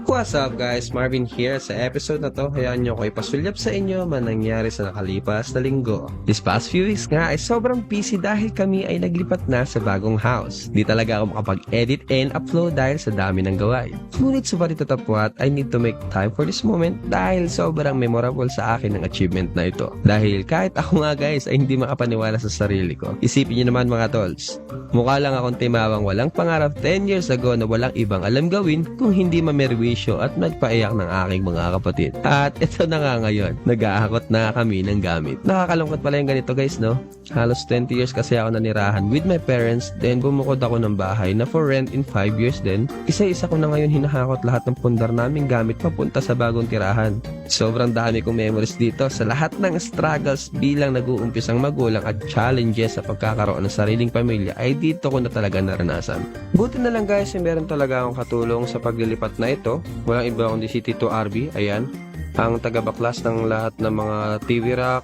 What's up guys? Marvin here. Sa episode na to, hayaan nyo ko ipasulyap sa inyo man nangyari sa nakalipas na linggo. This past few weeks nga ay sobrang busy dahil kami ay naglipat na sa bagong house. Di talaga ako makapag-edit and upload dahil sa dami ng gawain. Ngunit subalit tatapwat, I need to make time for this moment dahil sobrang memorable sa akin ang achievement na ito. Dahil kahit ako nga guys ay hindi makapaniwala sa sarili ko. Isipin nyo naman mga tolls, mukha lang akong timawang walang pangarap 10 years ago na walang ibang alam gawin kung hindi mamerwisyo at nagpaiyak ng aking mga kapatid. At ito na nga ngayon, nag-aakot na kami ng gamit. Nakakalungkot pala yung ganito guys, no? Halos 20 years kasi ako nanirahan with my parents, then bumukod ako ng bahay na for rent in 5 years din. Isa-isa ko na ngayon hinahakot lahat ng pundar naming gamit papunta sa bagong tirahan. Sobrang dami kong memories dito sa lahat ng struggles bilang nag-uumpisang magulang at challenges sa pagkakaroon ng sariling pamilya ay dito ko na talaga naranasan. Buti na lang guys, meron talaga akong katulong sa paglilipat na ito. Walang iba kundi si Tito RB, ayan, ang taga-baklas ng lahat ng mga TV rack,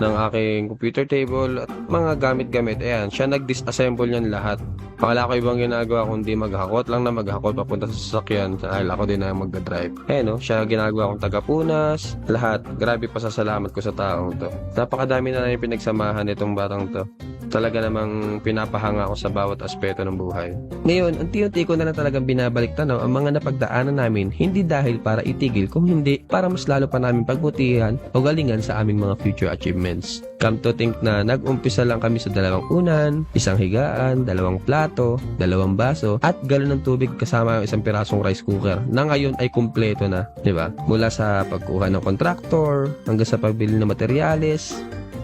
ng aking computer table at mga gamit-gamit. Ayan, siya nag-disassemble yan lahat. Wala ko ibang ginagawa kundi maghakot lang na maghakot papunta sa sasakyan dahil ako din na mag-drive. Ayan, no? Siya ginagawa kong taga-punas, lahat. Grabe pasasalamat ko sa taong to. Napakadami na namin pinagsamahan itong batang to. Talaga namang pinapahanga ako sa bawat aspeto ng buhay. Ngayon, unti-unti ko na lang talagang binabalik tanaw ang mga napagdaanan namin, hindi dahil para itigil, kung hindi para mas lalo pa namin pagbutihan o galingan sa aming mga future achievements. Come to think na nag-umpisa lang kami sa 2 unan, 1 higaan, 2 plato, 2 baso, at galon ng tubig kasama ang 1 pirasong rice cooker na ngayon ay kumpleto na, di ba? Mula sa pagkuha ng kontraktor, hanggang sa pagbili ng materyales,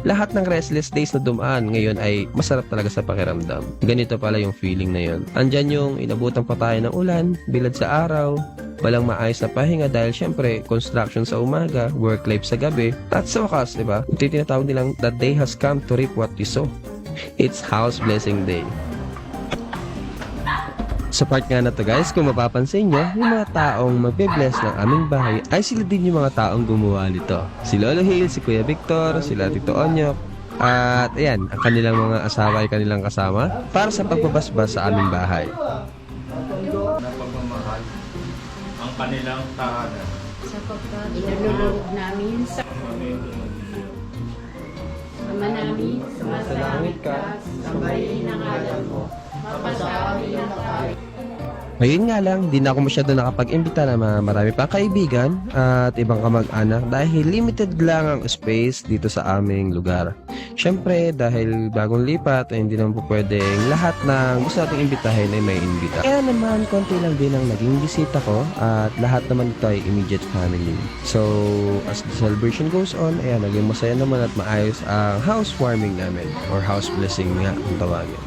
lahat ng restless days na dumaan ngayon ay masarap talaga sa pakiramdam. Ganito pala yung feeling na yun. Andyan yung inabutan pa tayo ng ulan, bilad sa araw, walang maayos na pahinga dahil syempre construction sa umaga, work life sa gabi, at sa wakas, di ba? Ito tinatawag nilang the day has come to reap what you sow. It's house blessing day. Sa part nga na to guys, kung mapapansin nyo, yung mga taong magbe-bless ng aming bahay ay sila din yung mga taong gumawa nito. Si Lolo Hale, si Kuya Victor, sila Tito Onyok, at ayan, ang kanilang mga asawa ay kanilang kasama para sa pagbabasbas sa aming bahay. Na pagmamahal ang kanilang tahanan. Sapagkat inalulog namin sa Ama namin, sumasalangit ka, sambahin ang ngalan mo, mapasabi ang tayo. Ngayon nga lang, di na ako masyado nakapag-imbita na marami pang kaibigan at ibang kamag-anak dahil limited lang ang space dito sa aming lugar. Siyempre, dahil bagong lipat ay hindi naman po pwedeng lahat ng gusto nating imbitahin ay may imbita. Kaya naman, konti lang din ang naging bisita ko at lahat naman ito ay immediate family. So, as the celebration goes on, ayan, naging masaya naman at maayos ang housewarming namin or house blessing nga ang tawagin.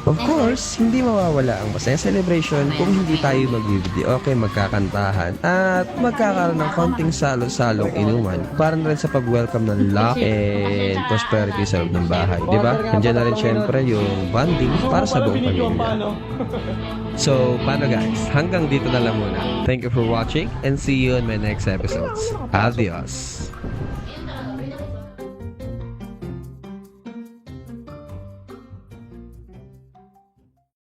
Of course, hindi mawawala ang masaya celebration kung hindi tayo mag-videoke, magkakantahan, at magkakaroon ng konting salo-salong inuman para na rin sa pag-welcome ng luck and prosperity sa loob ng bahay. Diba? Nandiyan na rin syempre yung bonding para sa buong pamilya. So, paano guys? Hanggang dito na lang muna. Thank you for watching and see you in my next episodes. Adios!